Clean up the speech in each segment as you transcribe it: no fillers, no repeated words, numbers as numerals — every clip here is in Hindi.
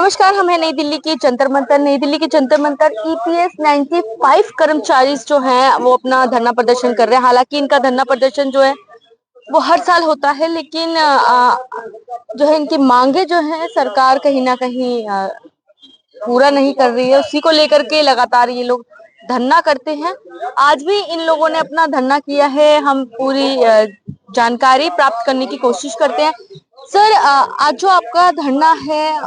नमस्कार, हम है नई दिल्ली की जंतर मंतर। नई दिल्ली की जंतर मंतर ईपीएस 95 कर्मचारी जो हैं वो अपना धरना प्रदर्शन कर रहे हैं। हालांकि इनका धरना प्रदर्शन जो है वो हर साल होता है, लेकिन जो है इनकी मांगे जो है सरकार कहीं ना कहीं पूरा नहीं कर रही है। उसी को लेकर के लगातार ये लोग धरना करते हैं। आज भी इन लोगों ने अपना धरना किया है। हम पूरी जानकारी प्राप्त करने की कोशिश करते हैं। सर, आज जो आपका धरना है,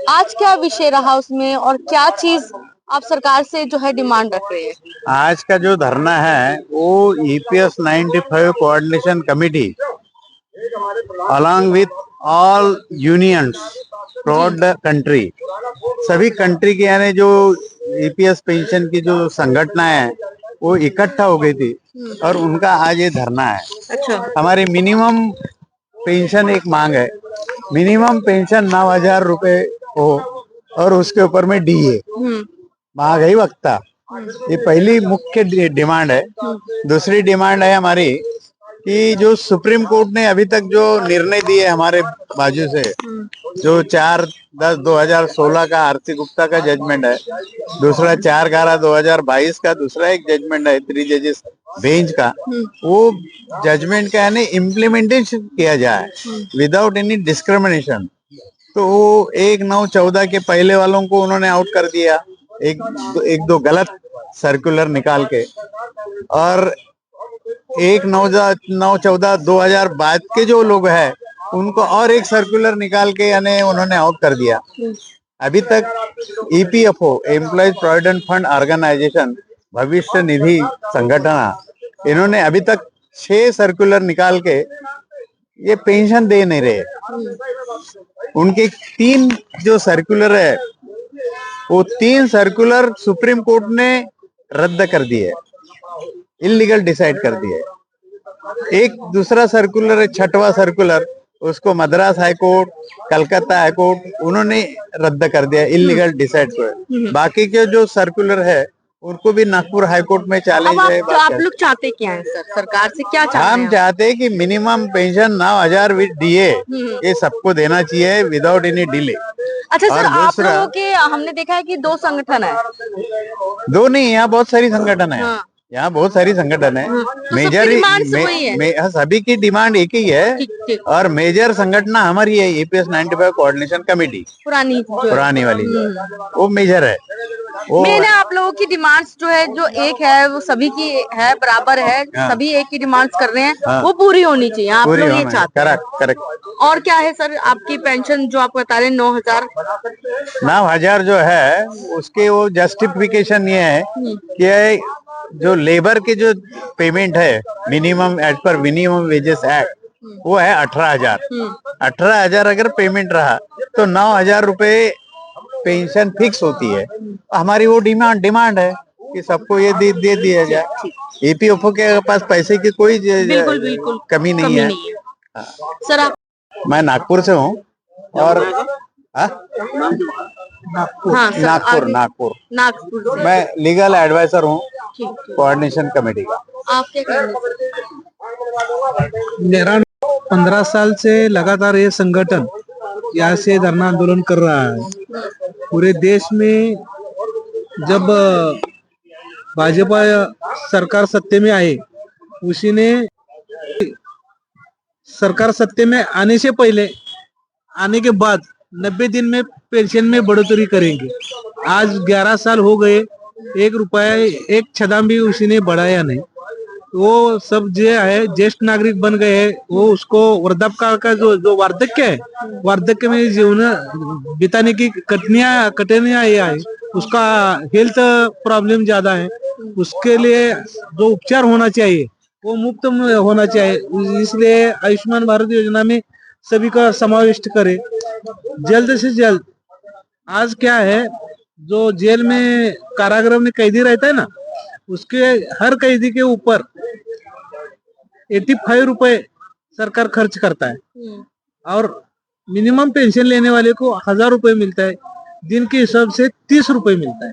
आज क्या विषय रहा उसमें और क्या चीज आप सरकार से जो है डिमांड रख रहे हैं? आज का जो धरना है वो EPS 95 coordination committee along with all unions throughout the country, सभी कंट्री के यानी जो ईपीएस पेंशन की जो संगठनाएं हैं वो इकट्ठा हो गई थी और उनका आज ये धरना है। अच्छा। हमारी मिनिमम पेंशन एक मांग है, मिनिमम पेंशन 9,000 रुपए हो और उसके ऊपर में डीए महंगाई भत्ता, ये पहली मुख्य डिमांड है। दूसरी डिमांड है हमारी कि जो सुप्रीम कोर्ट ने अभी तक जो निर्णय दिए हमारे बाजू से, जो 4/10/2016 का आरती गुप्ता का जजमेंट है, दूसरा 4/11/2022 का दूसरा एक जजमेंट है 3 जजेस बेंच का, वो जजमेंट का यानी इम्प्लीमेंटेशन किया जाए विदाउट एनी डिस्क्रिमिनेशन। तो वो 1/9/14 के पहले वालों को उन्होंने आउट कर दिया, एक दो गलत सर्कुलर निकाल के, और 1/9/14/2000 बाद के जो लोग हैं उनको और एक सर्कुलर निकाल के यानी उन्होंने आउट कर दिया। अभी तक EPFO, employees provident fund organisation, भविष्य निधि संगठन, इन्होंने अभी तक 6 सर्कुलर निकाल के ये पेंशन दे नहीं रहे। उनके 3 जो सर्कुलर है वो 3 सर्कुलर सुप्रीम कोर्ट ने रद्द कर दिए, इलीगल डिसाइड कर दिए। एक दूसरा सर्कुलर है 6वां सर्कुलर, उसको Madras high court, Calcutta high court, उन्होंने रद्द कर दिया, इलीगल डिसाइड कर। बाकी के जो सर्कुलर है उनको भी नागपुर हाई कोर्ट में चैलेंज है। आप लोग चाहते क्या है सर? सरकार से क्या चाहते हैं? हम चाहते हैं कि मिनिमम पेंशन 9,000 विद डीए ये सबको देना चाहिए विदाउट एनी डिले। अच्छा सर, आप लोगों के हमने देखा है कि 2 संगठन है। 2 नहीं, यहाँ बहुत सारी संगठन है। यहाँ बहुत सारी संगठन है। तो मेजर सभी की डिमांड एक ही है और मेजर संगठन हमारी है ईपीएस 95 कोऑर्डिनेशन कमेटी, पुरानी वाली वो मेजर है। मैंने आप लोगों की डिमांड्स जो है, जो एक है वो सभी की है, बराबर है। सभी एक ही डिमांड्स कर रहे हैं, वो पूरी होनी चाहिए। आप लोग ये चाहते हैं? करेक्ट। और क्या है सर आपकी पेंशन जो आप बता रहे हैं 9,000 जो है उसके वो जस्टिफिकेशन ये है कि जो लेबर के जो पेमेंट है मिनिमम एज पर मिनिमम वेजेस एक्ट वो है 18,000। 18,000 अगर पेमेंट रहा तो 9,000 रुपए पेंशन फिक्स होती है। हमारी वो डिमांड है कि सबको ये दे दिया जाए। ईपीएफओ के पास पैसे की कोई बिल्कुल कमी नहीं है। सर आप? मैं नागपुर से हूँ और नागपुर मैं लीगल एडवाइजर हूँ कोऑर्डिनेशन कमेटी का। आप क्या कहेंगे? मेरा 15 साल से लगातार ये संगठन यहाँ से धरना आंदोलन कर रहा है। पूरे देश में जब भाजपा सरकार सत्ते में आई, उसी ने सरकार सत्ते में आने से पहले, आने के बाद 90 दिन में पेंशन में बढ़ोतरी करेंगे। आज 11 साल हो गए, 1 रुपया एक छदाम भी उसी ने बढ़ाया नहीं। वो सब जो है ज्येष्ठ नागरिक बन गए हैं, वो उसको वृद्धापकाल का जो वार्धक्य है, वार्धक्य में जीवन बिताने की कठिनाइयां है, उसका हेल्थ प्रॉब्लम ज्यादा है। उसके लिए जो उपचार होना चाहिए वो मुफ्त में होना चाहिए। इसलिए आयुष्मान भारत योजना में सभी का समावेश करे जल्द से जल्द। आज क्या है, जो जेल में कारागृह में कैदी रहता है ना, उसके हर कैदी के ऊपर 85 रुपए सरकार खर्च करता है और मिनिमम पेंशन लेने वाले को 1,000 रुपए मिलता है। दिन के हिसाब से 30 रुपए मिलता है।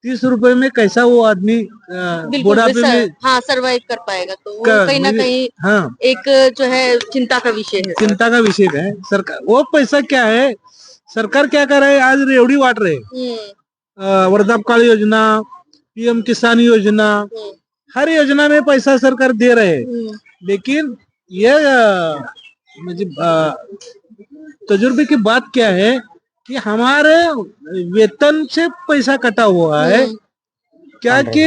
30 रुपए में कैसा वो आदमी बुढ़ापे में सरवाइव कर पाएगा? तो कहीं ना कहीं एक जो है चिंता का विषय है। चिंता का विषय है। सरकार वो पैसा क्या है, सरकार क्या कर रहा है, आज रेवड़ी बांट रहे हैं। वृद्धापकाल योजना, पीएम किसान योजना, हर योजना में पैसा सरकार दे रहे हैं। लेकिन ये मुझे तजुर्बे की बात क्या है कि हमारे वेतन से पैसा कटा हुआ है, क्या कि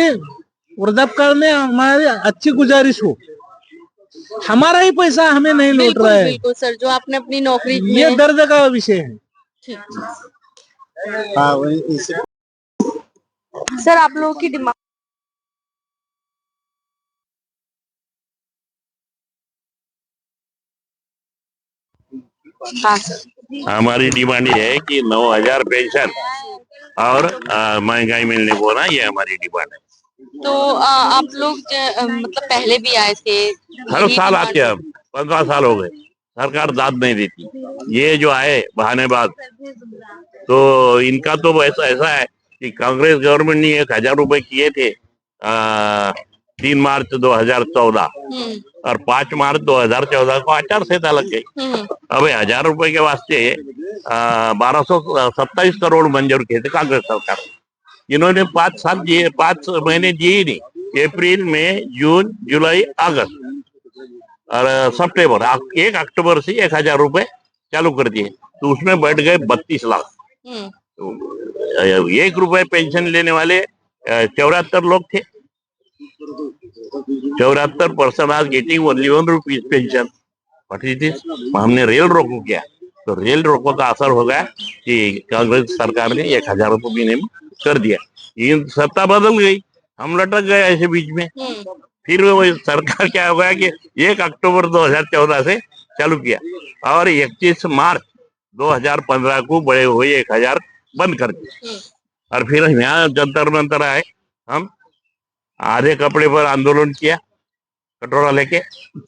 वृद्धापकाल में हमारी अच्छी गुजारिश हो, हमारा ही पैसा हमें नहीं लौट रहा है। बिल्कुल सर, जो आपने अपनी नौकरी ये में दर्द का विषय है। ठीक। हाँ वही सर आप लोगों की डिमांड हाँ सर। हमारी डिमांड ये है कि 9,000 पेंशन और महंगाई मिलने को ना, ये हमारी डिमांड है। तो आप लोग मतलब पहले भी आए थे, हर यही साल डिमांड आते हैं हम, 15 साल हो गए, सरकार दाद नहीं देती। ये जो आए बहानेबाज, तो इनका तो ऐसा है कि कांग्रेस गवर्नमेंट ने 1,000 रुपए किए थे 3 मार्च 2014 और 5 मार्च 2014 को आचार संहिता लग गई। अब 1,000 रुपए के वास्ते 1227 करोड़ मंजूर किए थे कांग्रेस सरकार। इन्होंने 5 साल दिए, 5 महीने दिए ही नहीं। अप्रैल, मई, जून, जुलाई, अगस्त और सितंबर, 1 अक्टूबर से 1,000 रुपए चालू कर दिए, तो उसमें बढ़ गए 32 लाख। तो 1 रुपए पेंशन लेने वाले 74 लोग थे। 74% आज getting only 1 rupees pension. But it is, हमने रेल रोको किया, तो रेल रोको का असर हो गया कि कांग्रेस सरकार ने 1,000 रुपये महीने में कर दिया। ये सत्ता बदल गई, हम लटक गए ऐसे बीच में। फिर वो सरकार क्या हो गया कि 1 अक्टूबर 2014 से चालू किया और 31 मार्च 2015 को बड़े हुए 1,000 बंद कर दिए। और फिर हम यहाँ जंतर मंतर आए, हम आधे कपड़े पर आंदोलन किया, कटोरा लेके।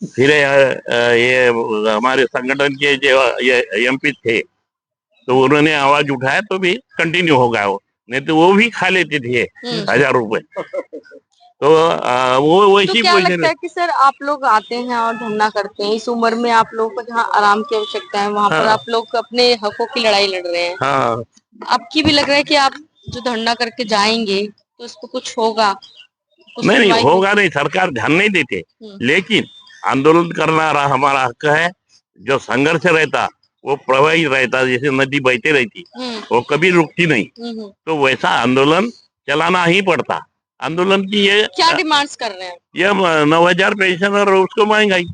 फिर ये हमारे संगठन के जो एमपी थे, तो उन्होंने आवाज उठाया, तो भी कंटिन्यू हो गया वो, नहीं तो वो भी खा लेते थे 1,000 रुपए। तो वो तो वैसी क्या लगता पोजीशन है कि सर आप लोग आते हैं और धरना करते हैं, इस उम्र में आप लोगों को जहाँ आराम की आवश्यकता है वहां पर हाँ। आप लोग अपने हकों की लड़ाई लड़ रहे हैं। हाँ, आपकी भी लग रहा है कि आप जो धरना करके जाएंगे तो इसको कुछ होगा, कुछ नहीं सुनवाई होगा नहीं, सरकार ध्यान नहीं देते। लेकिन आंदोलन करना हमारा हक है। जो संघर्ष रहता वो प्रवाही रहता, जैसे नदी बहती रहती, वो कभी रुकती नहीं। तो वैसा आंदोलन चलाना ही पड़ता। आंदोलन की ये क्या डिमांड्स कर रहे हैं? ये 9,000 पेंशन और उसको महंगाई,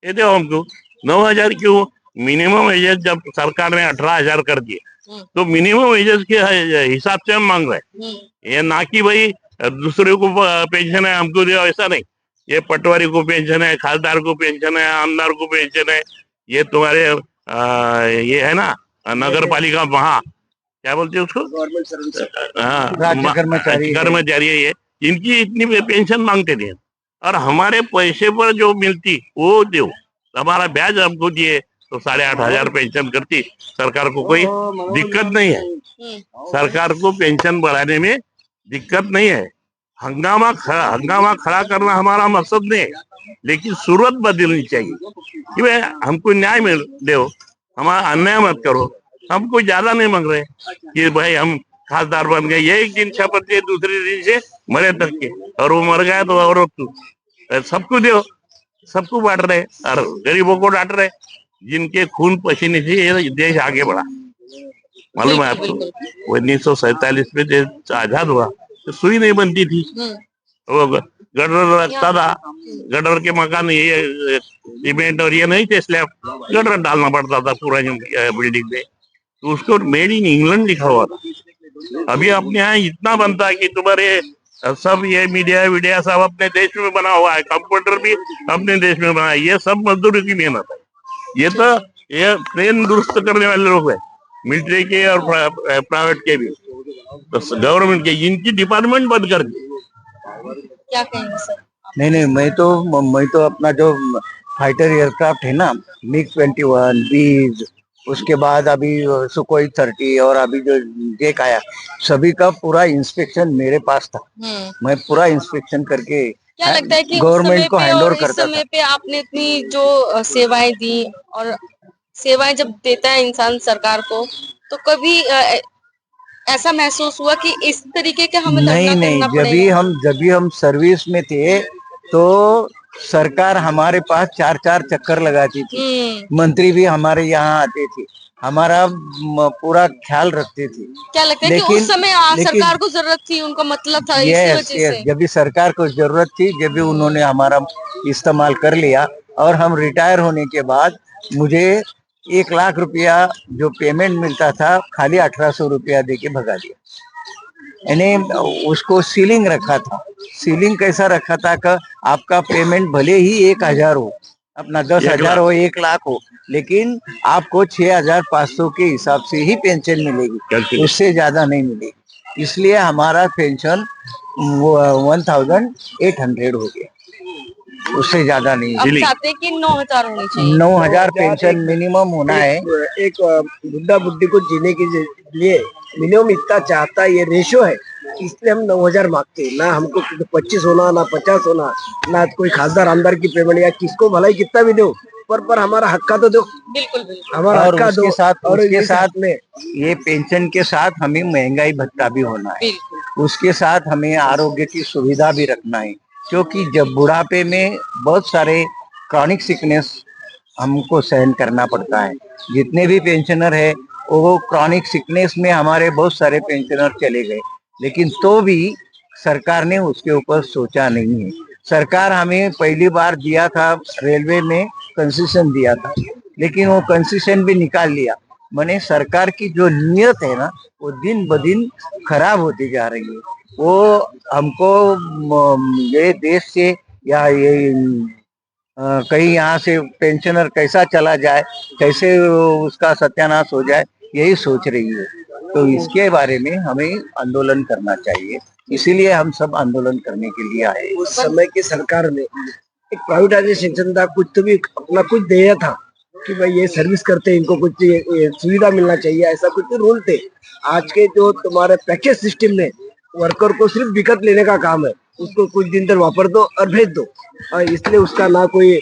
ये दो हमको। 9,000 क्यों? मिनिमम वेजेस जब सरकार ने 18,000 कर दिए, तो मिनिमम वेजेस के हिसाब से हम मांग रहे हैं। ये ना कि भाई दूसरे को पेंशन है हमको दो, ऐसा नहीं। ये पटवारी को पेंशन है, खासदार को पेंशन है, आमदार को पेंशन है। ये तुम्हारे ये है ना नगर पालिका, वहाँ क्या बोलते हैं उसको, हाँ कर्मचारी है ये, इनकी इतनी पेंशन मांगते थे। और हमारे पैसे पर जो मिलती वो दो, हमारा ब्याज हमको दिए तो 8,500 पेंशन करती। सरकार को कोई दिक्कत नहीं है, सरकार को पेंशन बढ़ाने में दिक्कत नहीं है। हंगामा खड़ा करना हमारा मकसद नहीं है, लेकिन सूरत बदलनी चाहिए कि भाई हमको न्याय मिल दो, हमारा अन्याय मत करो। हम कोई ज्यादा नहीं मांग रहे कि भाई हम खासदार बन गए, ये एक दिन शपथ लिए दूसरे दिन से मरे तक के, और वो मर गया तो और सबको दो, सबको बांट रहे और गरीबों को डांट रहे, जिनके खून पसीने से ये देश आगे बढ़ा। मालूम है आपको 1947 में देश आजाद हुआ तो सुई नहीं बनती थी, वो गटर रखता था, गटर के मकान ये सीमेंट और ये नहीं थे स्लैब, गटर डालना पड़ता था पूरा बिल्डिंग में, तो उसको मेड इन इंग्लैंड लिखा हुआ था। अभी अपने यहाँ इतना बनता है कि तुम्हारे सब ये मीडिया सब अपने देश में बना हुआ है, कंप्यूटर भी अपने देश में बना है, ये सब मजदूरों की मेहनत है। ये तो ये ट्रेन दुरुस्त करने वाले लोग हैं, मिलिट्री के और प्राइवेट के भी, तो गवर्नमेंट के, इनकी डिपार्टमेंट बंद कर दी। क्या कहेंगे सर? नहीं मैं तो अपना जो फाइटर एयरक्राफ्ट है ना, MiG-21, बीज, उसके बाद अभी सुकोई 30 और अभी जो जेक आया, सभी का पूरा इंस्पेक्शन मेरे पास था। मैं पूरा इंस्पेक्शन करके क्या लगता है कि गवर्नमेंट को हैंड ओवर इस करता समय था। पे आपने इतनी जो सेवाएं दी और सेवाएं जब देता है इंसान सरकार को, तो कभी ऐसा महसूस हुआ कि इस तरीके का हमें नहीं धरना नहीं, करना जब भी हम सर्विस में थे तो सरकार हमारे पास 4-4 चक्कर लगाती थी। मंत्री भी हमारे यहाँ आते थे, हमारा पूरा ख्याल रखते थे। क्या लगता है कि लेकिन उस समय सरकार को जरूरत थी, उनका मतलब था, इसी यस वजह यस, से। जब भी सरकार को जरूरत थी, जब भी उन्होंने हमारा इस्तेमाल कर लिया, और हम रिटायर होने के बाद मुझे 1 लाख रुपया जो पेमेंट मिलता था, खाली 1800 रुपया दे के भगा दिया। यानी उसको सीलिंग रखा था। सीलिंग कैसा रखा था कि आपका पेमेंट भले ही 1000 हो, अपना 10,000 हो, 1 लाख हो, लेकिन आपको 6500 के हिसाब से ही पेंशन मिलेगी, उससे ज्यादा नहीं मिलेगी। इसलिए हमारा पेंशन 1800 हो गया, उससे ज्यादा नहीं। अब चाहते हैं कि 9,000 होनी चाहिए। 9,000 पेंशन मिनिमम होना है। एक बुढ़ा बुढ़ी को जीने के लिए मिनिमम इतना चाहता है, ये रेशो है, इसलिए हम 9,000 मांगते हैं। ना हमको 25 होना, ना 50 होना, ना कोई खासदार आमदार की पेमेंट या किसको भलाई कितना भी दो, पर हमारा हक का तो दो। बिल्कुल बिल्कुल। हमारा और हक का दो। उसके साथ में ये पेंशन के साथ हमें महंगाई भत्ता भी होना है। उसके साथ हमें आरोग्य की सुविधा भी रखना है, क्योंकि जब बुढ़ापे में बहुत सारे क्रॉनिक सिकनेस हमको सहन करना पड़ता है। जितने भी पेंशनर है वो क्रॉनिक सिकनेस में, हमारे बहुत सारे पेंशनर चले गए, लेकिन तो भी सरकार ने उसके ऊपर सोचा नहीं है। सरकार हमें पहली बार दिया था, रेलवे में कंसेशन दिया था, लेकिन वो कंसेशन भी निकाल लिया। माने सरकार की जो नीयत है ना, वो दिन ब दिन खराब होती जा रही है। वो हमको ये देश से या ये कहीं यहाँ से पेंशनर कैसा चला जाए, कैसे उसका सत्यानाश हो जाए, यही सोच रही है। तो इसके बारे में हमें आंदोलन करना चाहिए, इसीलिए हम सब आंदोलन करने के लिए आए। उस समय की सरकार ने एक प्राइवेटाइजेशन था, कुछ तो भी अपना कुछ दिया था कि भाई ये सर्विस करते हैं, इनको कुछ ये सुविधा मिलना चाहिए, ऐसा कुछ रूल थे। आज के जो तुम्हारे पैकेज सिस्टम में वर्कर को सिर्फ विकत लेने का काम है, उसको कुछ दिन तक वापर दो और भेज दो, और इसलिए उसका ना कोई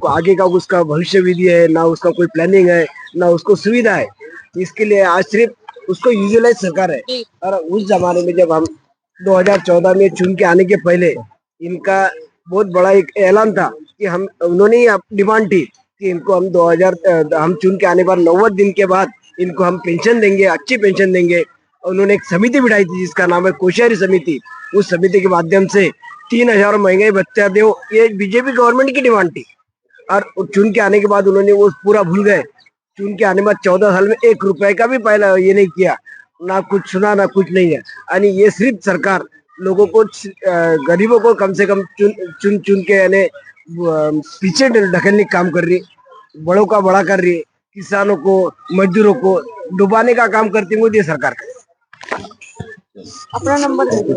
आगे का उसका भविष्य विधि है, ना उसका कोई प्लानिंग है, ना उसको सुविधा है। इसके लिए आज सिर्फ उसको यूजुअलाइज सरकार है। और उस जमाने में जब हम 2014 में चुन के आने के पहले इनका बहुत बड़ा एक ऐलान था कि उन्होंने डिमांड थी कि इनको हम 2000 हम चुन के आने पर 90 दिन के बाद इनको हम पेंशन देंगे, अच्छी पेंशन देंगे। उन्होंने एक समिति बिठाई थी जिसका नाम है कोश्यारी समिति। उस समिति के माध्यम से 3,000 महंगाई भत्ता दो, ये बीजेपी गवर्नमेंट की डिमांड थी। और चुन के आने के बाद उन्होंने वो पूरा भूल गए। चुन के आने के बाद 14 साल में 1 रुपए का भी पहला ये नहीं किया, ना कुछ सुना, ना कुछ नहीं है। यानी ये सिर्फ सरकार लोगों को, गरीबों को कम से कम चुन के यानी पीछे ढकेलने का काम कर रही है, बड़ों का बड़ा कर रही है, किसानों को, मजदूरों को डुबाने का काम करती है मोदी सरकार। अपना नंबर